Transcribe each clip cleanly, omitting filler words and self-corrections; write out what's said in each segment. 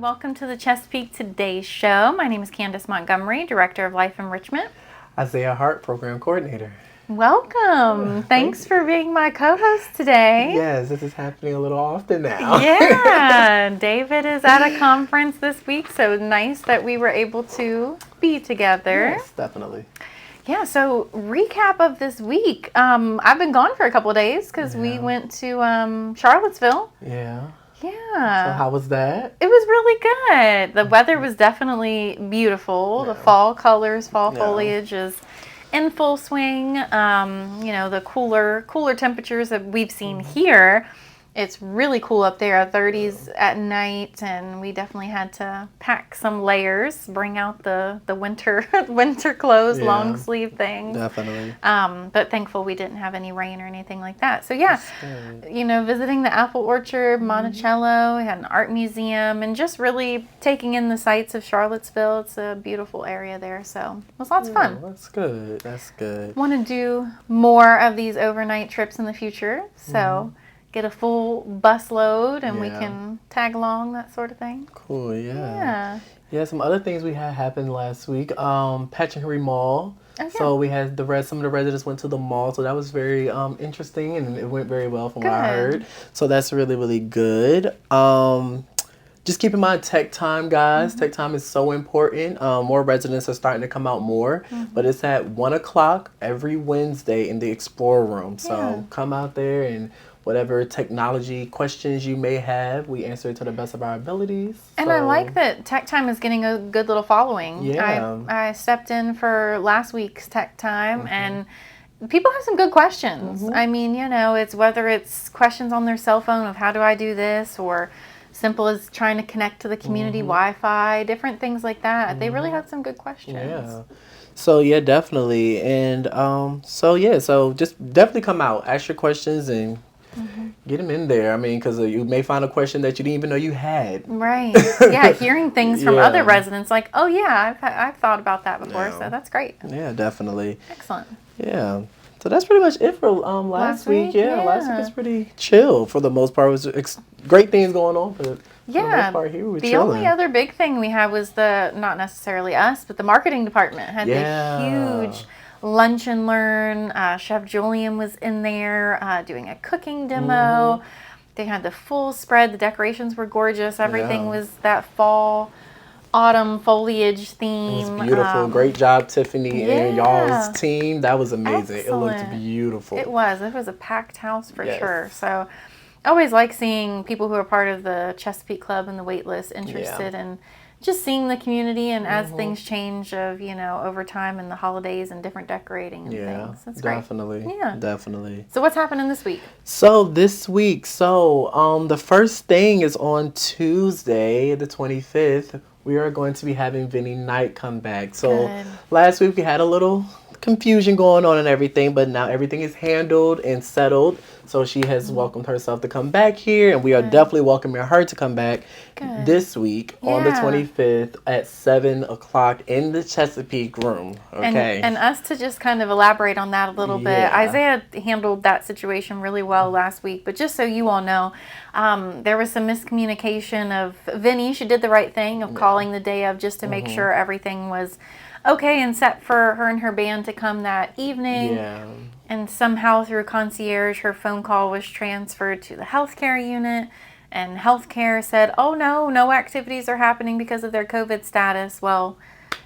Welcome to the Chesapeake Today Show. My name is Candace Montgomery, Director of Life Enrichment. Isaiah Hart, Program Coordinator. Welcome. Thanks for being my co-host today. Yes, this is happening a little often now. Yeah, David is at a conference this week, so nice that we were able to be together. Yes, definitely. Yeah, so recap of this week. I've been gone for a couple of days because we went to Charlottesville. Yeah. Yeah. So how was that? It was really good. The weather was definitely beautiful. Yeah. The fall colors, fall Yeah. foliage is in full swing. The cooler temperatures that we've seen here. It's really cool up there, 30s at night, and we definitely had to pack some layers, bring out the winter clothes, long sleeve things. Definitely. But thankful we didn't have any rain or anything like that. So yeah, Good. visiting the apple orchard, Monticello, we had an art museum, and just really taking in the sights of Charlottesville. It's a beautiful area there, so it was lots of fun. That's good. That's good. Want to do more of these overnight trips in the future, so get a full bus load and we can tag along, that sort of thing. Cool, Yeah. Yeah, some other things we had happened last week. Patrick Henry Mall. Oh, yeah. So we had some of the residents went to the mall, so that was very interesting, and it went very well from what I heard. So that's really, really good. Just keep in mind Tech Time, guys. Tech Time is so important. More residents are starting to come out more, but it's at 1 o'clock every Wednesday in the Explorer Room. So come out there, and whatever technology questions you may have, we answer it to the best of our abilities. And I like that Tech Time is getting a good little following. Yeah. I stepped in for last week's Tech Time, and people have some good questions. I mean, it's whether it's questions on their cell phone of how do I do this, or simple as trying to connect to the community Wi-Fi, different things like that. They really had some good questions. Yeah. So yeah, definitely. And so just definitely come out, ask your questions, and get them in there. I mean, because you may find a question that you didn't even know you had. Right. Yeah, hearing things from other residents like, oh yeah, I've thought about that before, so that's great. Yeah, definitely. Excellent. Yeah. So that's pretty much it for last week. Yeah, last week was pretty chill for the most part. It was great things going on for the most part here. We were the chilling. only other big thing we had was not necessarily us, but the marketing department had the huge lunch and learn. Chef Julian was in there doing a cooking demo. They had the full spread. The decorations were gorgeous. Everything was that fall, autumn foliage theme. It was beautiful. Great job, Tiffany and y'all's team. That was amazing. Excellent. It looked beautiful. It was a packed house for sure. So I always like seeing people who are part of the Chesapeake Club and the wait list interested in just seeing the community, and as things change over time and the holidays and different decorating and things. That's definitely. great. Yeah. Definitely. So what's happening this week? So this week, the first thing is on Tuesday, the 25th, we are going to be having Vinny Knight come back. So last week we had a little confusion going on and everything, but now everything is handled and settled. So she has welcomed herself to come back here, and we are definitely welcoming her to come back this week on the 25th at 7 o'clock in the Chesapeake room. Okay. And us to just kind of elaborate on that a little bit. Isaiah handled that situation really well last week, but just so you all know, there was some miscommunication of Vinny. She did the right thing of calling the day of just to make sure everything was okay and set for her and her band to come that evening. Yeah. And somehow through concierge, her phone call was transferred to the healthcare unit, and healthcare said, oh no activities are happening because of their COVID status. Well,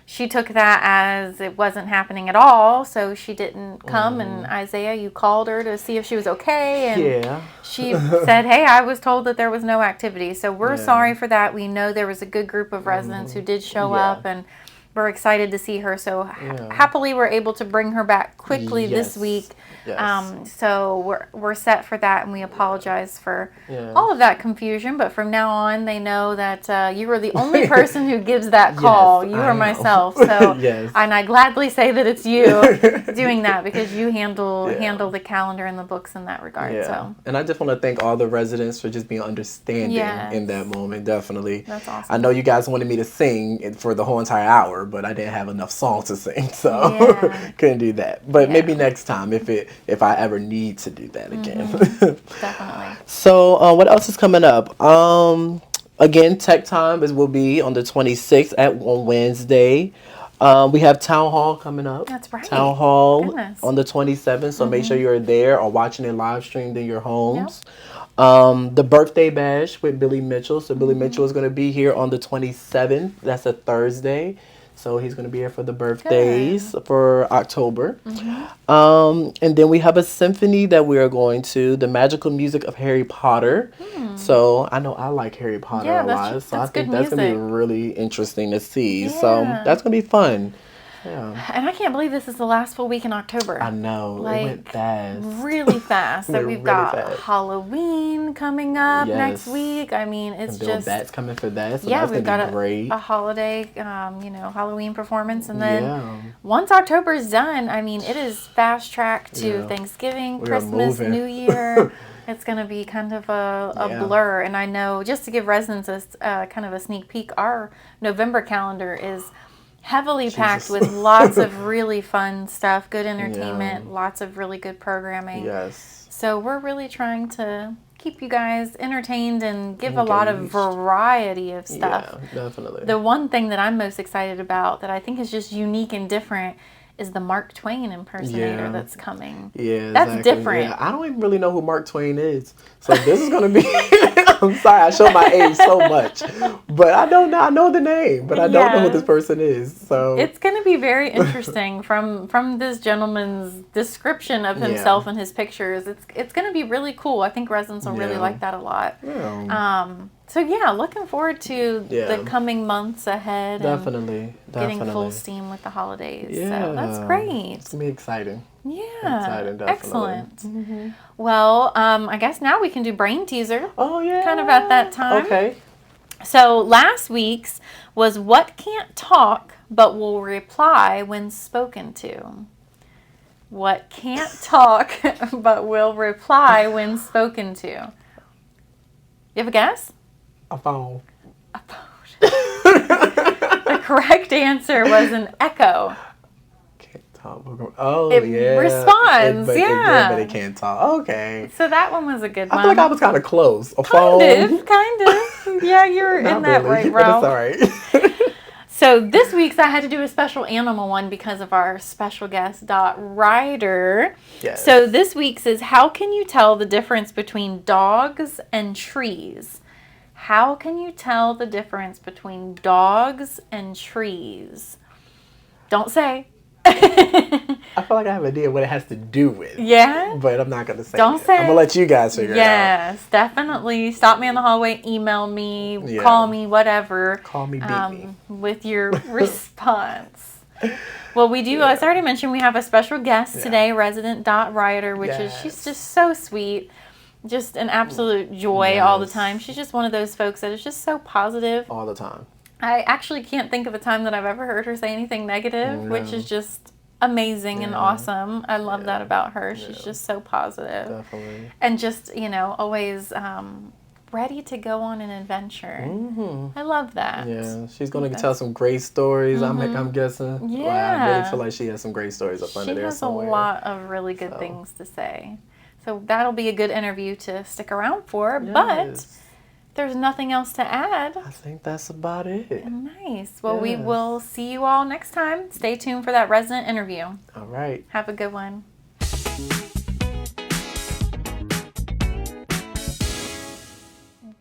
she took that as it wasn't happening at all, so she didn't come. And Isaiah, you called her to see if she was okay, and she said, hey, I was told that there was no activity. So we're sorry for that. We know there was a good group of residents who did show up, and we're excited to see her. So happily we're able to bring her back quickly this week. So we're set for that, and we apologize for all of that confusion. But from now on, they know that you are the only person who gives that call. You or myself. So and I gladly say that it's you doing that, because you handle the calendar and the books in that regard. So. And I just want to thank all the residents for just being understanding in that moment. Definitely. That's awesome. I know you guys wanted me to sing for the whole entire hour, but I didn't have enough songs to sing, so couldn't do that. But maybe next time if I ever need to do that again. Definitely. So what else is coming up? Again, Tech Time will be on the 26th on Wednesday. We have Town Hall coming up. That's right. Town Hall Goodness. on the 27th. So make sure you're there or watching it live streamed in your homes. The birthday bash with Billy Mitchell. So Billy Mitchell is going to be here on the 27th. That's a Thursday. So he's going to be here for the birthdays for October. And then we have a symphony that we are going to, the magical music of Harry Potter. So I know I like Harry Potter a lot. So I think that's going to be really interesting to see. So that's going to be fun. Yeah. And I can't believe this is the last full week in October. I know. Like, it went fast. Really fast. So we've got Halloween coming up next week. I mean, it's Bill just... Bat's coming for that, so that's we've going to got be great. a holiday, Halloween performance. And then once October is done, I mean, it is fast-tracked to Thanksgiving, Christmas, New Year. It's going to be kind of a blur. And I know, just to give residents kind of a sneak peek, our November calendar is heavily packed with lots of really fun stuff, good entertainment, lots of really good programming. Yes. So we're really trying to keep you guys entertained and give a lot of variety of stuff. Yeah, definitely. The one thing that I'm most excited about that I think is just unique and different is the Mark Twain impersonator that's coming. Yeah, that's different. Yeah. I don't even really know who Mark Twain is. So this is going to be... I'm sorry, I show my age so much. But I don't know. I know the name, but I don't know who this person is. So it's going to be very interesting from this gentleman's description of himself and his pictures. It's going to be really cool. I think residents will really like that a lot. Yeah. So looking forward to the coming months ahead. Definitely. Getting full steam with the holidays. Yeah. So that's great. It's going to be exciting. Yeah. Exciting, definitely. Excellent. Well, I guess now we can do brain teaser. Oh, yeah. Kind of at that time. Okay. So last week's was what can't talk but will reply when spoken to. What can't talk but will reply when spoken to. You have a guess? A phone. A phone. The correct answer was an echo. Can't talk. Oh, it yeah. responds, but it can't talk. Okay. So that one was a good one. I feel like I was kind of close. A phone. Kind of. Yeah, you're in that right, bro. That's all right. So this week's I had to do a special animal one because of our special guest, Dot Ryder. Yes. So this week's is how can you tell the difference between dogs and trees? How can you tell the difference between dogs and trees? Don't say. I feel like I have an idea what it has to do with. Yeah? But I'm not going to say Don't it. say I'm going to let you guys figure it out. Yes, definitely. Stop me in the hallway, email me, call me, whatever. Call me, beat me. With your response. Well, we do, as I already mentioned, we have a special guest today, resident Dot Ryder, which is, she's just so sweet. Just an absolute joy all the time. She's just one of those folks that is just so positive. All the time. I actually can't think of a time that I've ever heard her say anything negative, which is just amazing and awesome. I love that about her. She's just so positive. Definitely. And just, always ready to go on an adventure. I love that. Yeah, she's going to tell some great stories, I'm guessing. Yeah. Well, I really feel like she has some great stories up under there somewhere. She has a lot of really good things to say. So that'll be a good interview to stick around for. Yes. But there's nothing else to add. I think that's about it. Nice. Well, we will see you all next time. Stay tuned for that resident interview. All right. Have a good one.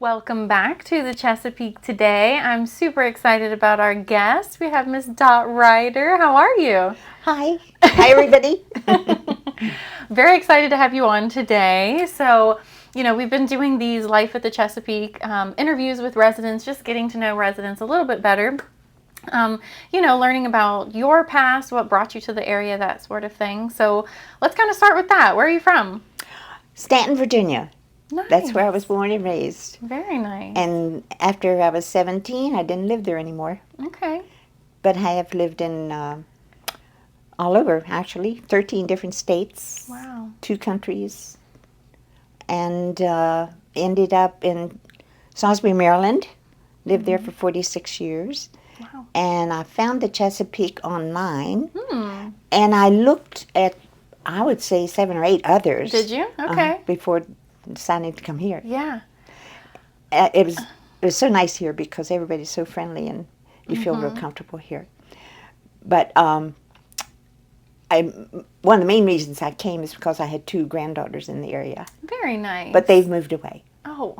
Welcome back to the Chesapeake today. I'm super excited about our guest. We have Miss Dot Ryder. How are you? Hi. Hi, everybody. Very excited to have you on today. So, we've been doing these Life at the Chesapeake interviews with residents, just getting to know residents a little bit better. Learning about your past, what brought you to the area, that sort of thing. So let's kind of start with that. Where are you from? Stanton, Virginia. Nice. That's where I was born and raised. Very nice. And after I was 17, I didn't live there anymore. Okay. But I have lived in all over, actually, 13 different states. Wow. 2 countries. And ended up in Salisbury, Maryland. Lived there for 46 years. Wow. And I found the Chesapeake online. And I looked at, I would say, 7 or 8 others. Did you? Okay. Before deciding to come here. Yeah. It was so nice here because everybody's so friendly and you feel real comfortable here. But one of the main reasons I came is because I had 2 granddaughters in the area. Very nice. But they've moved away. Oh.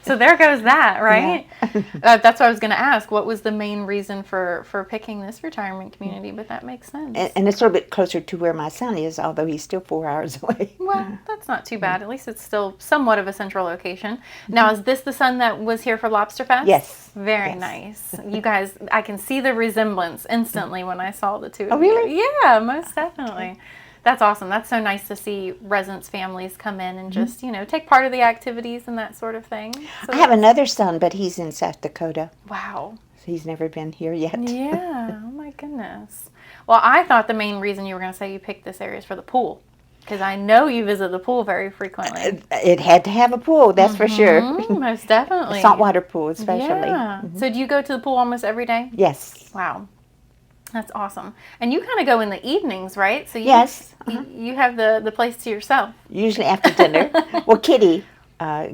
So there goes that, right? Yeah. That's what I was going to ask. What was the main reason for picking this retirement community? But that makes sense. And it's a little bit closer to where my son is, although he's still 4 hours away. Well, that's not too bad. At least it's still somewhat of a central location. Now, is this the son that was here for Lobster Fest? Yes. Very Yes. nice. You guys, I can see the resemblance instantly when I saw the 2 of Oh, really? you. Yeah, most definitely. That's awesome. That's so nice to see residents' families come in and just, take part of the activities and that sort of thing. So I have another son, but he's in South Dakota. Wow. So he's never been here yet. Yeah. Oh, my goodness. Well, I thought the main reason you were going to say you picked this area is for the pool. Because I know you visit the pool very frequently. It had to have a pool, that's for sure. Most definitely. A saltwater pool, especially. Yeah. So do you go to the pool almost every day? Yes. Wow. That's awesome. And you kind of go in the evenings, right? So Yes. you have the place to yourself. Usually after dinner. Well, Kitty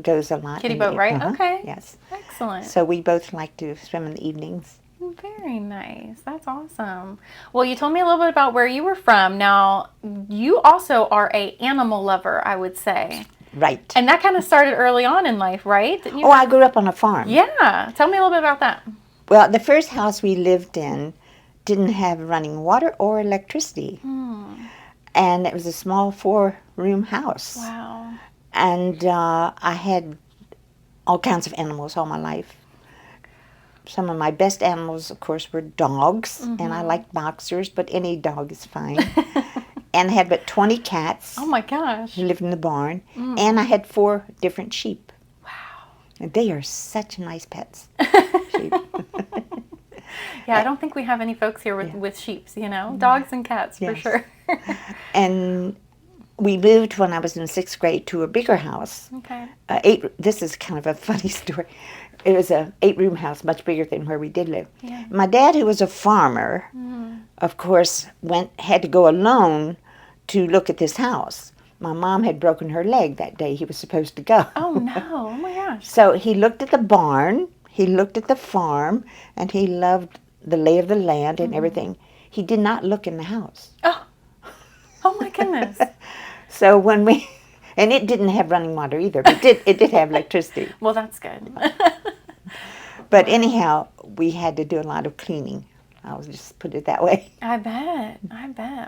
goes a lot. Kitty in the boat, right? Okay. Yes. Excellent. So we both like to swim in the evenings. Very nice. That's awesome. Well, you told me a little bit about where you were from. Now, you also are a animal lover, I would say. Right. And that kind of started early on in life, right? Didn't you? Oh, I grew up on a farm. Yeah. Tell me a little bit about that. Well, the first house we lived in didn't have running water or electricity. And it was a small 4-room house. Wow. And I had all kinds of animals all my life. Some of my best animals, of course, were dogs, and I liked boxers, but any dog is fine. And I had about 20 cats Oh, my gosh. who lived in the barn, and I had 4 different sheep. Wow. And they are such nice pets. Sheep. Yeah, I don't think we have any folks here with sheeps, dogs and cats for Yes. sure. And we moved when I was in 6th grade to a bigger house. Okay. This is kind of a funny story. It was a 8-room house, much bigger than where we did live. Yeah. My dad, who was a farmer, of course, had to go alone to look at this house. My mom had broken her leg that day he was supposed to go. Oh, no. Oh, my gosh. So he looked at the barn, he looked at the farm, and he loved the lay of the land and everything. He did not look in the house. Oh, my goodness. So when we, and it didn't have running water either, but it did have electricity. Well, that's good. But anyhow, we had to do a lot of cleaning. I'll just put it that way. I bet.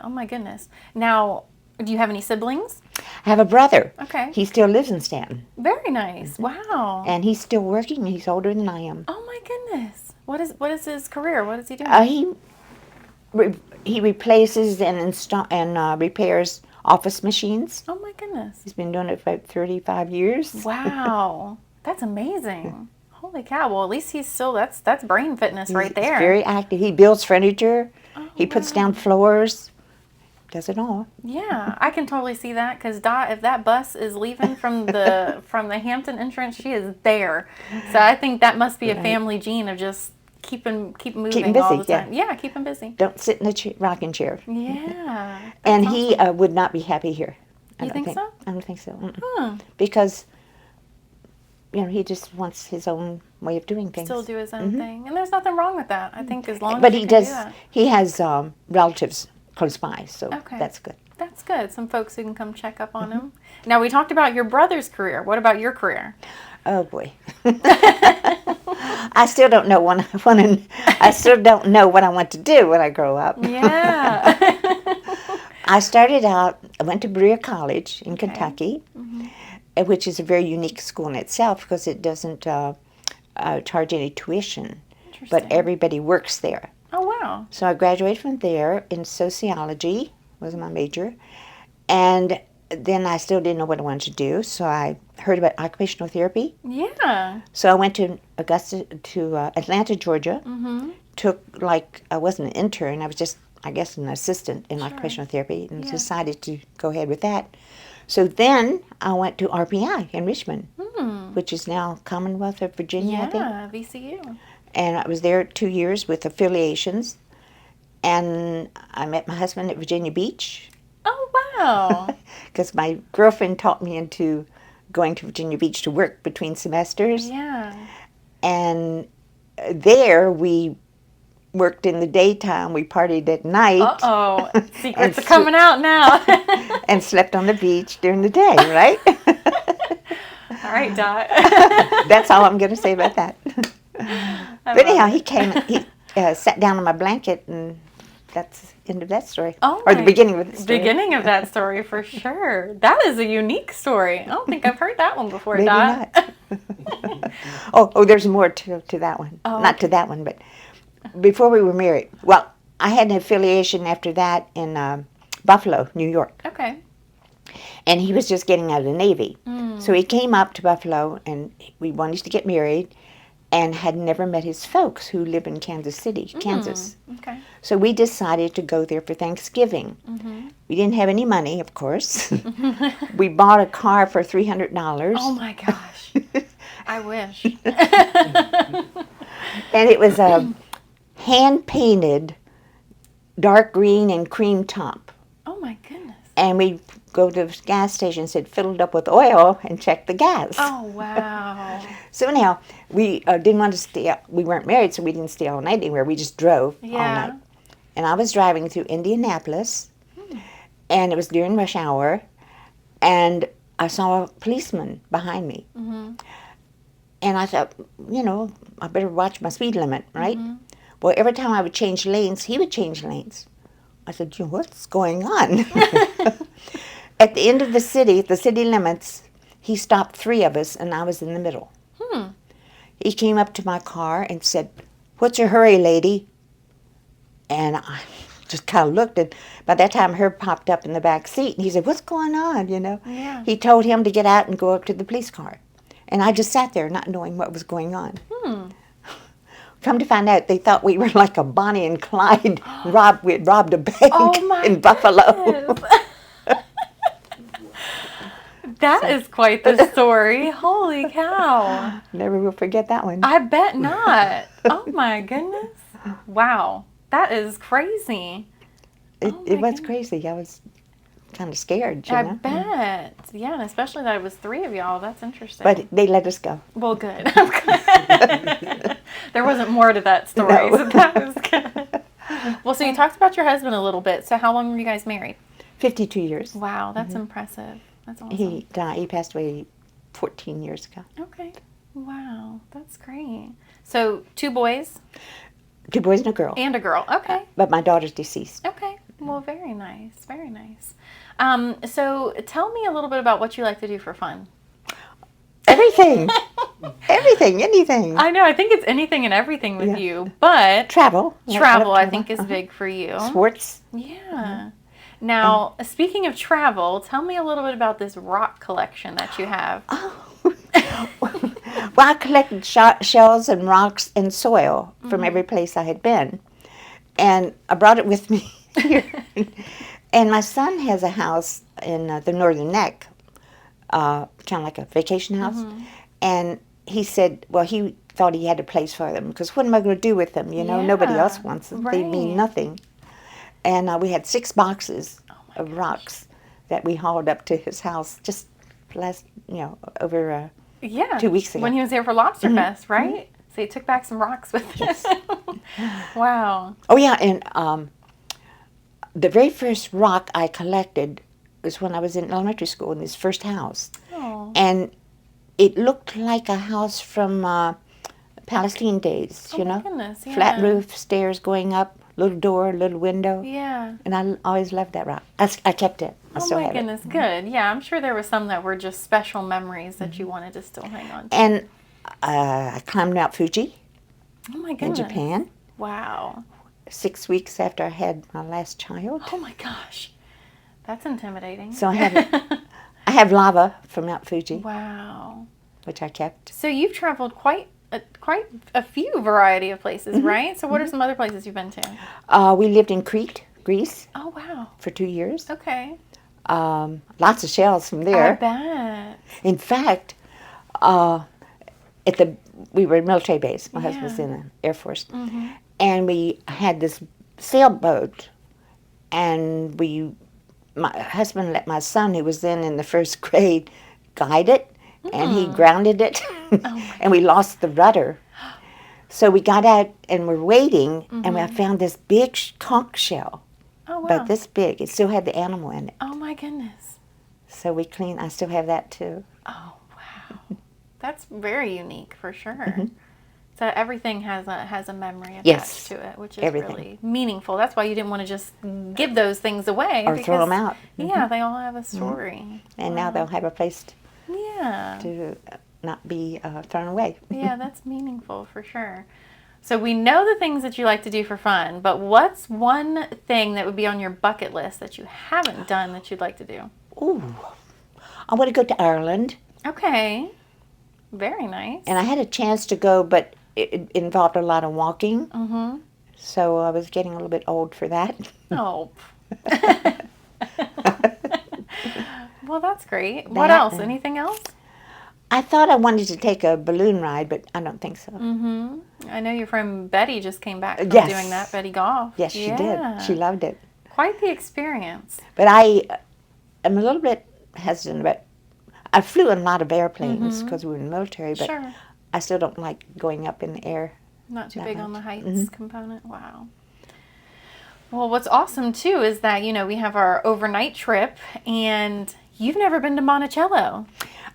Oh, my goodness. Now, do you have any siblings? I have a brother. Okay. He still lives in Stanton. Very nice. Wow. And he's still working. He's older than I am. Oh, my goodness. What is his career? What is he doing? He replaces and repairs office machines. Oh, my goodness. He's been doing it for about 35 years. Wow. That's amazing. Holy cow. Well, at least he's still, that's brain fitness right there. He's very active. He builds furniture. Oh, He puts down floors. Does it all. Yeah, I can totally see that because Dot, if that bus is leaving from the Hampton entrance, she is there. So I think that must be a family gene of just keep moving all the busy, time. Yeah, keep him busy. Don't sit in the rocking chair. Yeah. And he would not be happy here. You think so? I don't think so. Huh. Because, he just wants his own way of doing things. Still do his own thing, and there's nothing wrong with that. I think as long But as you he can does. do that. He has relatives close by, so Okay. that's good. That's good. Some folks who can come check up on him. Now we talked about your brother's career. What about your career? Oh boy. I still don't know I still don't know what I want to do when I grow up. Yeah. I went to Berea College in Kentucky, which is a very unique school in itself because it doesn't charge any tuition, but Interesting. everybody works there. Oh, wow. So I graduated from there in sociology, was my major, and then I still didn't know what I wanted to do, so I heard about occupational therapy. Yeah. So I went to Atlanta, Georgia, took I wasn't an intern, I was just, I guess, an assistant in occupational therapy, and decided to go ahead with that. So then I went to RPI in Richmond, which is now Commonwealth of Virginia, I think. Yeah, VCU. And I was there 2 years with affiliations. And I met my husband at Virginia Beach Oh, wow. because my girlfriend talked me into going to Virginia Beach to work between semesters. Yeah. And there we worked in the daytime. We partied at night. Uh-oh. Secrets are coming out now. And slept on the beach during the day, right? All right, Dot. That's all I'm going to say about that. But anyhow, he came, he sat down on my blanket, and that's the end of that story. Oh, or the beginning of the story. Beginning of that story, for sure. That is a unique story. I don't think I've heard that one before, Maybe Dot. not. oh, there's more to that one. Oh, Not to that one, but before we were married. Well, I had an affiliation after that in Buffalo, New York. Okay. And he was just getting out of the Navy. So he came up to Buffalo, and we wanted to get married, and had never met his folks who live in Kansas City, Kansas. Okay. So we decided to go there for Thanksgiving. We didn't have any money, of course. We bought a car for $300. Oh my gosh. I wish. And it was a hand-painted dark green and cream top. Oh my goodness. And we go to the gas station, said fill it up with oil and check the gas. Oh wow. So anyhow, we didn't want to stay up. We weren't married, so we didn't stay all night anywhere. We just drove all Yeah. night. And I was driving through Indianapolis, and it was during rush hour, and I saw a policeman behind me. And I thought, I better watch my speed limit, right? Well, every time I would change lanes, he would change lanes. I said, what's going on? At the end of the city limits, he stopped 3 of us, and I was in the middle. He came up to my car and said, "What's your hurry, lady?" And I just kind of looked, and by that time, Herb popped up in the back seat, and he said, "What's going on?" Yeah. He told him to get out and go up to the police car. And I just sat there not knowing what was going on. Come to find out, they thought we were like a Bonnie and Clyde. We had robbed a bank Oh my in Buffalo. goodness. That is quite the story. Holy cow. Never will forget that one. I bet not. Oh my goodness. Wow. That is crazy. It was crazy. I was kind of scared, I bet. Yeah, and especially that it was 3 of y'all. That's interesting. But they let us go. Well, good. I'm glad. There wasn't more to that story, No. so that was good. Well, so you talked about your husband a little bit. So how long were you guys married? 52 years. Wow, that's impressive. That's awesome. He died. He passed away 14 years ago. Okay. Wow, that's great. So 2 boys 2 boys and a girl. and a girl. Okay. But my daughter's deceased. Okay. Well, very nice. Very nice. So tell me a little bit about what you like to do for fun. Everything. Everything. Anything. I know. I think it's anything and everything with you, but Travel. travel, I think, is big for you. Sports. Yeah. Now, speaking of travel, tell me a little bit about this rock collection that you have. Well, I collected shells and rocks and soil from every place I had been. And I brought it with me here. And my son has a house in the Northern Neck, kind of like a vacation house. And he said, well, he thought he had a place for them, because what am I going to do with them? Nobody else wants them. They mean right. nothing. And we had 6 boxes of rocks that we hauled up to his house just last, over 2 weeks ago. When he was here for Lobster Fest, right? So he took back some rocks with him. Wow. Oh, yeah, and the very first rock I collected was when I was in elementary school in this first house. Oh. And it looked like a house from Palestine days, Oh my goodness, yeah. Flat roof, stairs going up, little door, little window. Yeah. And I always loved that rock. I kept it. I Oh still my have goodness, good. Yeah, I'm sure there were some that were just special memories that you wanted to still hang on it. to. And I climbed Mount Fuji Oh my in goodness. Japan Wow. 6 weeks after I had my last child. Oh my gosh. That's intimidating. So I have lava from Mount Fuji, Wow. which I kept. So you've traveled quite a few variety of places, right? So what are some other places you've been to? We lived in Crete, Greece, Oh wow. for 2 years. Okay. Lots of shells from I there. bet. In fact, we were at military base. My husband was in the Air Force, and we had this sailboat, and my husband let my son, who was then in the first grade, guide it. and he grounded it, and we lost the rudder. So we got out and we're waiting, and I found this big conch shell, Oh, wow. about this big. It still had the animal in it. Oh, my goodness. So we cleaned. I still have that too. Oh, wow. That's very unique for sure. Mm-hmm. So everything has a memory attached Yes, to it, which is everything. really meaningful. That's why you didn't want to just give those things away. Or throw 'em out. Yeah, they all have a story. And now they'll have a place Yeah. to not be thrown away. Yeah, that's meaningful for sure. So we know the things that you like to do for fun, but what's one thing that would be on your bucket list that you haven't done that you'd like to do? Ooh, I want to go to Ireland, Okay. Very nice. and I had a chance to go, but it involved a lot of walking. Mm-hmm. So I was getting a little bit old for that. Oh. Well, that's great. What That else? and- Anything else? I thought I wanted to take a balloon ride, but I don't think so. Mm-hmm. I know your friend Betty just came back from Yes. doing that. Betty Goff. Yes, she Yeah. did. She loved it. Quite the experience. But I am a little bit hesitant about. I flew in a lot of airplanes because we were in the military, but Sure. I still don't like going up in the air. Not too That big on the much. heights component. Wow. Well, what's awesome too is that, we have our overnight trip and you've never been to Monticello.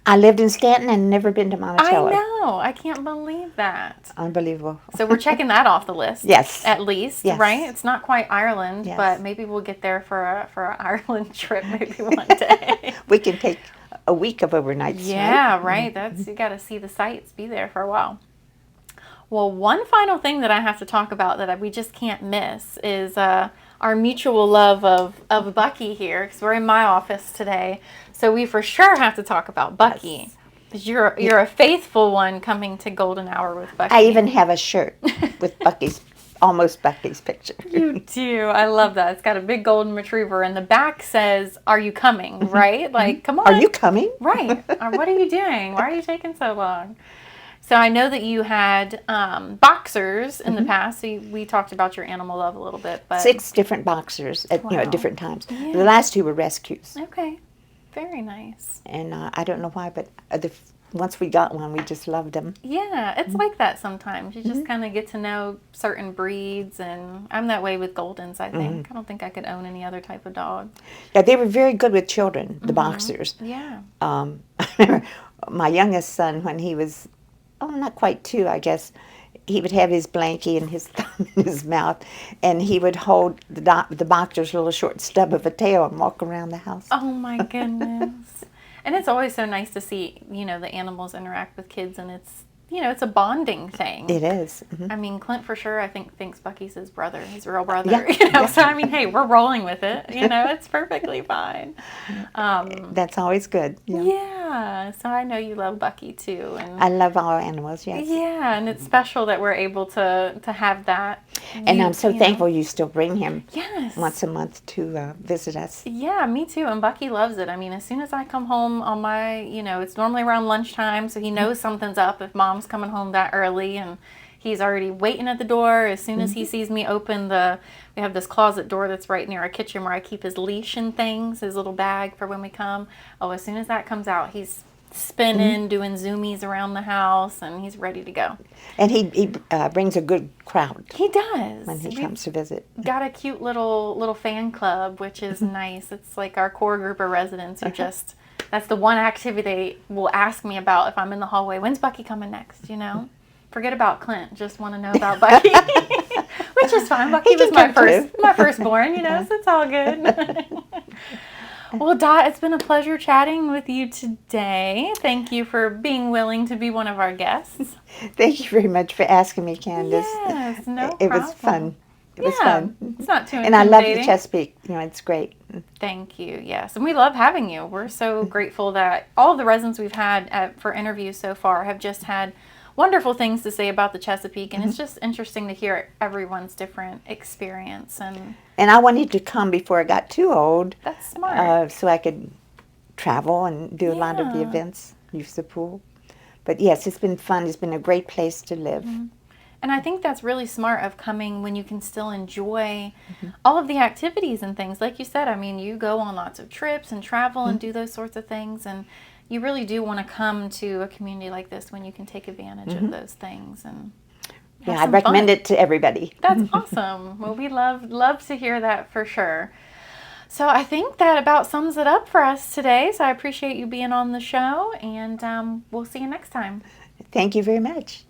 I lived in Stanton and never been to Monticello. I know. I can't believe that. Unbelievable. So we're checking that off the list. Yes. At least, Yes. right? It's not quite Ireland, Yes. but maybe we'll get there for a Ireland trip maybe one day. We can take a week of overnights. Yeah, right. That's you got to see the sights, be there for a while. Well, one final thing that I have to talk about that we just can't miss is our mutual love of Bucky here, because we're in my office today. So we for sure have to talk about Bucky. Yes. Because you're a faithful one coming to Golden Hour with Bucky. I even have a shirt with almost Bucky's picture. You do. I love that. It's got a big golden retriever, and the back says, "Are you coming?" Right? Like, come on. Are you coming? Right. What are you doing? Why are you taking so long? So I know that you had boxers in the past. So we talked about your animal love a little bit, but 6 different boxers at Wow. at different times. Yeah. The last 2 were rescues, Okay, very nice. and I don't know why, but once we got one, we just loved them. Yeah, it's like that sometimes. You just kind of get to know certain breeds, and I'm that way with Goldens. I think I don't think I could own any other type of dog. Yeah, they were very good with children, the boxers. Yeah. I remember my youngest son, when he was, not quite 2, I guess, he would have his blankie and his thumb in his mouth, and he would hold the boxer's little short stub of a tail and walk around the house. Oh my goodness. And it's always so nice to see, the animals interact with kids, and it's, it's a bonding thing. It is. I mean, Clint for sure, I think, thinks Bucky's his brother, his real brother. Yeah. So I mean, hey, we're rolling with it. It's perfectly fine. That's always good. Yeah. Yeah. So I know you love Bucky too, and I love all animals, yes. yeah, and it's special that we're able to have that. And I'm so thankful you still bring him Yes. once a month to visit us. Yeah, me too. And Bucky loves it. I mean, as soon as I come home on my, it's normally around lunchtime, so he knows something's up if mom's coming home that early, and he's already waiting at the door. As soon as he sees me open we have this closet door that's right near our kitchen where I keep his leash and things, his little bag for when we come. Oh, as soon as that comes out, he's spinning, doing zoomies around the house, and he's ready to go. And he brings a good crowd He does. when he We've comes to visit. got a cute little fan club, which is nice. It's like our core group of residents who just, that's the one activity they will ask me about if I'm in the hallway. When's Bucky coming next, Forget about Clint. Just want to know about Bucky. Which is fine. Bucky He was can come too. my firstborn, so it's all good. Well, Dot, it's been a pleasure chatting with you today. Thank you for being willing to be one of our guests. Thank you very much for asking me, Candace. Yes, no It problem. was fun. It was Yeah, fun. it's not too And I love the intimidating. Chesapeake. It's great. Thank you. Yes, and we love having you. We're so grateful that all of the residents we've had for interviews so far have just had wonderful things to say about the Chesapeake, and it's just interesting to hear everyone's different experience, and And I wanted to come before I got too old, that's smart. so I could travel and do a lot of the Yeah. events, use the pool. But yes, it's been fun. It's been a great place to live. And I think that's really smart of coming when you can still enjoy all of the activities and things. Like you said, I mean, you go on lots of trips and travel and do those sorts of things, and you really do want to come to a community like this when you can take advantage of those things and have Yeah, I'd some recommend fun. it to everybody. That's awesome. Well, we love to hear that for sure. So I think that about sums it up for us today. So I appreciate you being on the show, and we'll see you next time. Thank you very much.